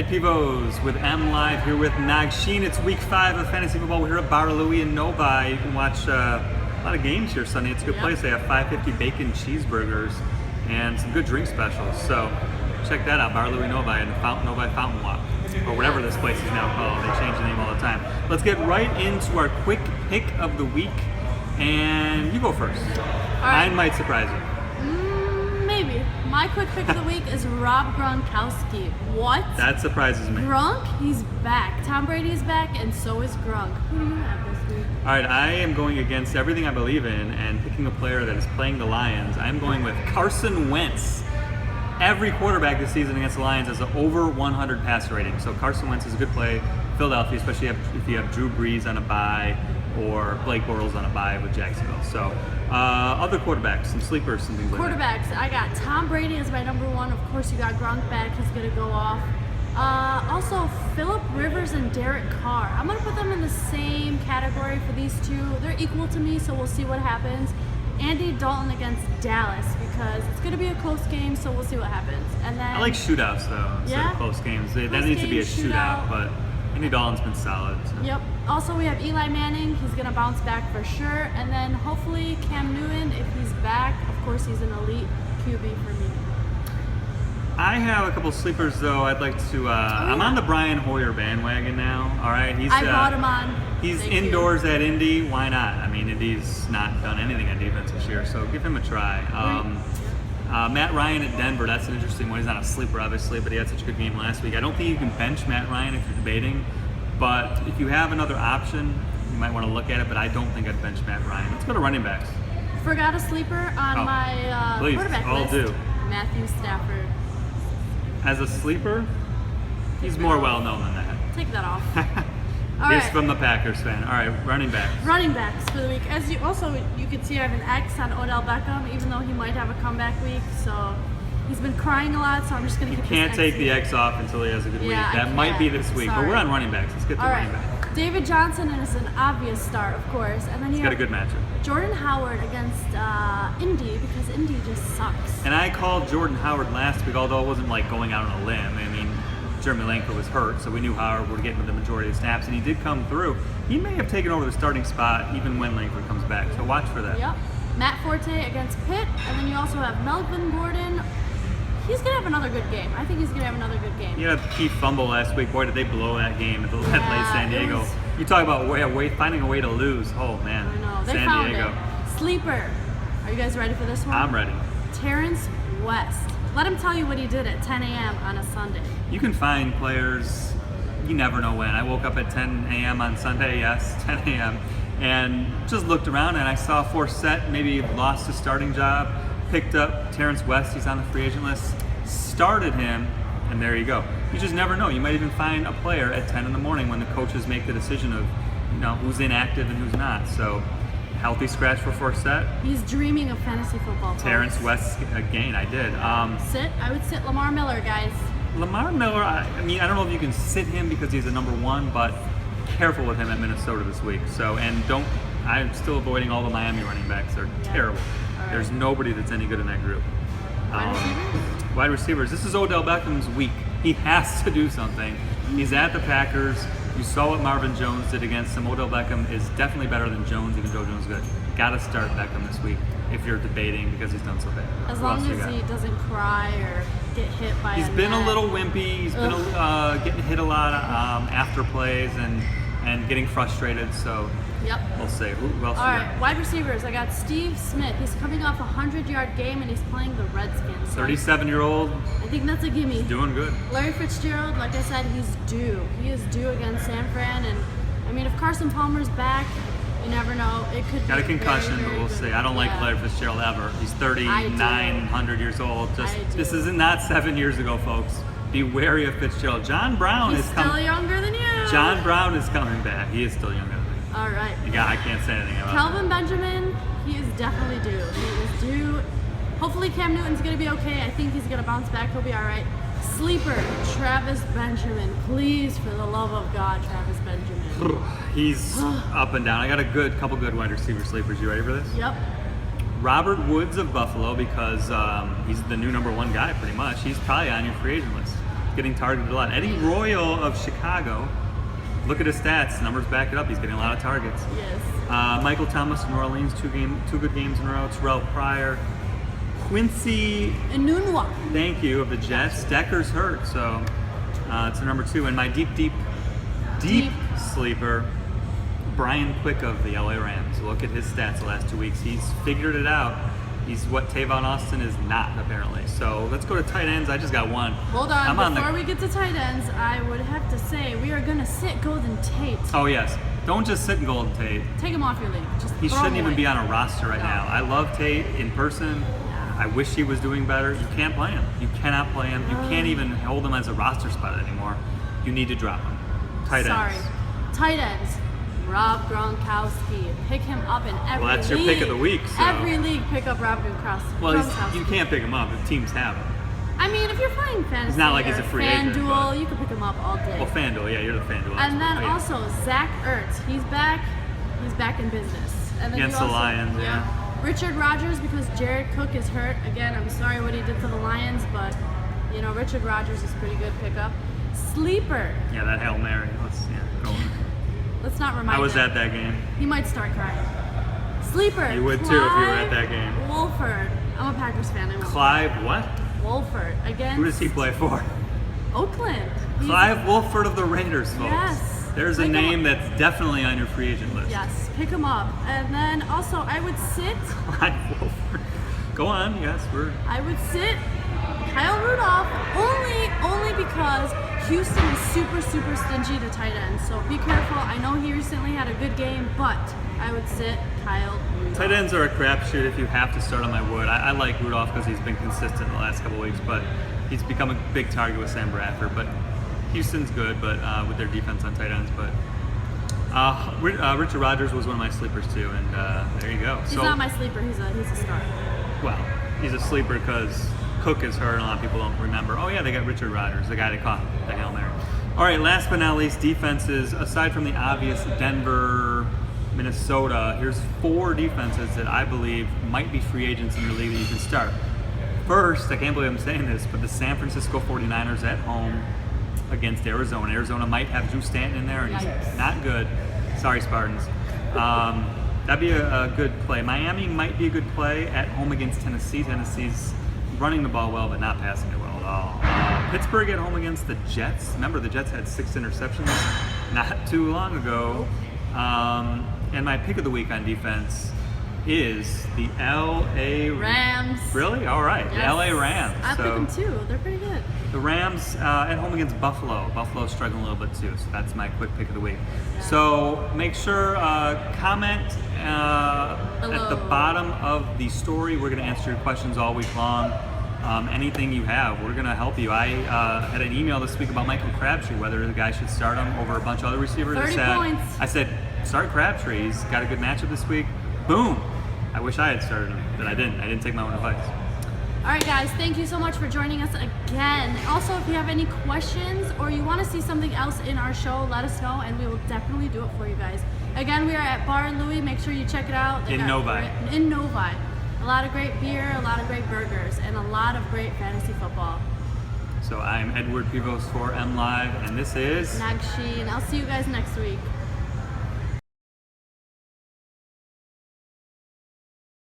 At Pevos with MLive here with Nagsheen. It's week 5 of fantasy football. We're here at Bar Louie in Novi. You can watch a lot of games here Sunday. It's a good place. They have $5.50 bacon cheeseburgers and some good drink specials. So check that out, Bar Louie Novi and the Novi Fountain Walk, or whatever this place is now called. They change the name all the time. Let's get right into our quick pick of the week, and you go first. Mine might surprise you. Maybe. My quick pick of the week is Rob Gronkowski. What? That surprises me. Gronk? He's back. Tom Brady is back, and so is Gronk. Who do you have this week? All right, I am going against everything I believe in and picking a player that is playing the Lions. I'm going with Carson Wentz. Every quarterback this season against the Lions has an over 100 passer rating. So Carson Wentz is a good play. Philadelphia, especially if you have Drew Brees on a bye or Blake Bortles on a bye with Jacksonville. So other quarterbacks, some sleepers, some things like that. Quarterbacks, I got Tom Brady as my number one. Of course, you got Gronk back. He's going to go off. Also, Phillip Rivers and Derek Carr. I'm going to put them in the same category for these two. They're equal to me, so we'll see what happens. Andy Dalton against Dallas, because it's going to be a close game, so we'll see what happens. And then I like shootouts, though, instead of close games. That needs to be a shootout, but Andy Dalton's been solid. So. Yep. Also, we have Eli Manning. He's going to bounce back for sure. And then hopefully Cam Newton, if he's back. Of course, he's an elite QB for me. I have a couple sleepers, though. I'd like to. I'm on the Brian Hoyer bandwagon now. All right, I brought him on. He's indoors at Indy. Why not? I mean, Indy's not done anything on defense this year, so give him a try. Matt Ryan at Denver. That's an interesting one. He's not a sleeper, obviously, but he had such a good game last week. I don't think you can bench Matt Ryan if you're debating, but if you have another option, you might want to look at it. But I don't think I'd bench Matt Ryan. Let's go to running backs. Forgot a sleeper on my quarterback list. Do. Matthew Stafford. As a sleeper, he's more well known than that. Take that off. He's from the Packers fan. All right, running backs. Running backs for the week. As you can see, I have an X on Odell Beckham, even though he might have a comeback week. So he's been crying a lot. So I'm just gonna. You can't take the X off until he has a good week. That might be this week, but we're on running backs. Let's get to running backs. David Johnson is an obvious start, of course, and then he's got a good matchup. Jordan Howard against Indy, because Indy just sucks. And I called Jordan Howard last week, although it wasn't like going out on a limb. I mean, Jeremy Lanko was hurt, so we knew Howard would get the majority of the snaps, and he did come through. He may have taken over the starting spot even when Langford comes back, so watch for that. Yep. Matt Forte against Pitt, and then you also have Melvin Gordon. He's going to have another good game. I think he's going to have another good game. He had a key fumble last week. Boy, did they blow that game at late San Diego. You talk about finding a way to lose. Oh, man. I know. They San found Diego. it. Sleeper. Are you guys ready for this one? I'm ready. Terrence West. Let him tell you what he did at 10 a.m. on a Sunday. You can find players, you never know when. I woke up at 10 a.m. on Sunday, yes, 10 a.m., and just looked around, and I saw Forsett maybe lost his starting job, picked up Terrence West, he's on the free agent list, started him, and there you go. You just never know. You might even find a player at 10 in the morning when the coaches make the decision of, who's inactive and who's not. So, healthy scratch for Forsett. He's dreaming of fantasy football. Terrence West again, I did. I would sit Lamar Miller, guys. Lamar Miller, I mean, I don't know if you can sit him because he's a number one, but careful with him at Minnesota this week. So, I'm still avoiding all the Miami running backs. They're terrible. Right. There's nobody that's any good in that group. Wide receivers. This is Odell Beckham's week. He has to do something. He's at the Packers. You saw what Marvin Jones did against him. Odell Beckham is definitely better than Jones, even though Jones is good. Got to start Beckham this week if you're debating because he's done so bad. As long as he doesn't cry or get hit by He's been a little wimpy. He's been getting hit a lot after plays and getting frustrated. So we'll see. Who else? All right, wide receivers. I got Steve Smith. He's coming off a 100-yard game and he's playing the Redskins. 37-year-old. I think that's a gimme. He's doing good. Larry Fitzgerald, like I said, he's due. He is due against San Fran, and I mean, if Carson Palmer's back, you never know. It could got a concussion, very, but we'll see. I don't like Larry Fitzgerald ever. He's 100 years old. This isn't not 7 years ago, folks. Be wary of Fitzgerald. John Brown is coming. Still younger than you. John Brown is coming back. He is still younger than me. All right. I can't say anything about Kelvin Benjamin, he is definitely due. He is due. Hopefully Cam Newton's going to be okay. I think he's going to bounce back. He'll be all right. Sleeper, Travis Benjamin. Please, for the love of God, Travis Benjamin. He's up and down. I got a couple good wide receiver sleepers. You ready for this? Yep. Robert Woods of Buffalo, because he's the new number one guy pretty much. He's probably on your free agent list. getting targeted a lot. Eddie Royal of Chicago. Look at his stats. Numbers back it up. He's getting a lot of targets. Yes. Michael Thomas of New Orleans, two good games in a row. Terrell Pryor. Quincy Enunwa. Thank you, of the Jets. Decker's hurt, so it's a number 2. And my deep sleeper, Brian Quick of the LA Rams. Look at his stats the last 2 weeks. He's figured it out. He's what Tavon Austin is not, apparently. So let's go to tight ends. I just got one. Hold on. Before we get to tight ends, I would have to say we are going to sit Golden Tate. Oh, yes. Don't just sit in Golden Tate. Take him off your league. Just He throw shouldn't him even away. be on a roster right now. I love Tate in person. I wish he was doing better. You can't play him. You cannot play him. You can't even hold him as a roster spot anymore. You need to drop him. Tight ends. Tight ends. Rob Gronkowski. Pick him up in every league. Well, that's your pick of the week. So. Every league pick up Rob Gronkowski. Well, you can't pick him up if teams have him. I mean, if you're playing fantasy, it's not like he's a free agent. FanDuel, you can pick him up all day. Well, FanDuel, yeah, you're the FanDuel. And then also Zach Ertz. He's back. He's back in business. And then against the Lions, yeah. Richard Rodgers, because Jared Cook is hurt. Again, I'm sorry what he did to the Lions, but you know, Richard Rodgers is pretty good pickup. Sleeper. Yeah, that Hail Mary. Go on. Let's not remind him. I was at that game. He might start crying. Sleeper. You would too if you were at that game. Wolford. I'm a Packers fan. Clive what? Wolford. Against Who does he play for? Oakland. Clive Wolford of the Raiders, folks. Yes. There's a name that's definitely on your free agent list. Yes, pick him up. And then also I would sit Clive Wolford. Go on, yes, I would sit Kyle Rudolph only because Houston is super stingy to tight ends. So be careful. I know he recently had a good game, but I would sit Kyle Rudolph. Tight ends are a crapshoot. If you have to start him, I would. I like Rudolph because he's been consistent the last couple weeks, but he's become a big target with Sam Bradford. But Houston's good, but with their defense on tight ends. But Richard Rodgers was one of my sleepers too, and there you go. He's not my sleeper. He's a star. Well, he's a sleeper because Cook is hurt, and a lot of people don't remember. Oh yeah, they got Richard Rodgers, the guy that caught the Hail Mary. All right, last but not least, defenses. Aside from the obvious Denver, Minnesota, here's 4 defenses that I believe might be free agents in your league that you can start. First, I can't believe I'm saying this, but the San Francisco 49ers at home against Arizona. Arizona might have Drew Stanton in there, and he's not good. Sorry, Spartans. That'd be a good play. Miami might be a good play at home against Tennessee. Tennessee's running the ball well, but not passing it well at all. Pittsburgh at home against the Jets. Remember, the Jets had 6 interceptions not too long ago. And my pick of the week on defense is the LA Rams. Really? All right. Yes. The LA Rams. I pick them too. They're pretty good. The Rams at home against Buffalo. Buffalo's struggling a little bit too, so that's my quick pick of the week. Yeah. So make sure comment at the bottom of the story. We're going to answer your questions all week long. Anything you have, we're going to help you. I had an email this week about Michael Crabtree, whether the guy should start him over a bunch of other receivers. 30 points. I said, start Crabtree. He's got a good matchup this week. Boom. I wish I had started him, but I didn't. I didn't take my own advice. All right, guys, thank you so much for joining us again. Also, if you have any questions or you want to see something else in our show, let us know, and we will definitely do it for you guys. Again, we are at Bar Louie. Make sure you check it out. In Novi. In Novi. A lot of great beer, a lot of great burgers, and a lot of great fantasy football. So I'm Edward Pevos for MLive, and this is Nagsheen. I'll see you guys next week.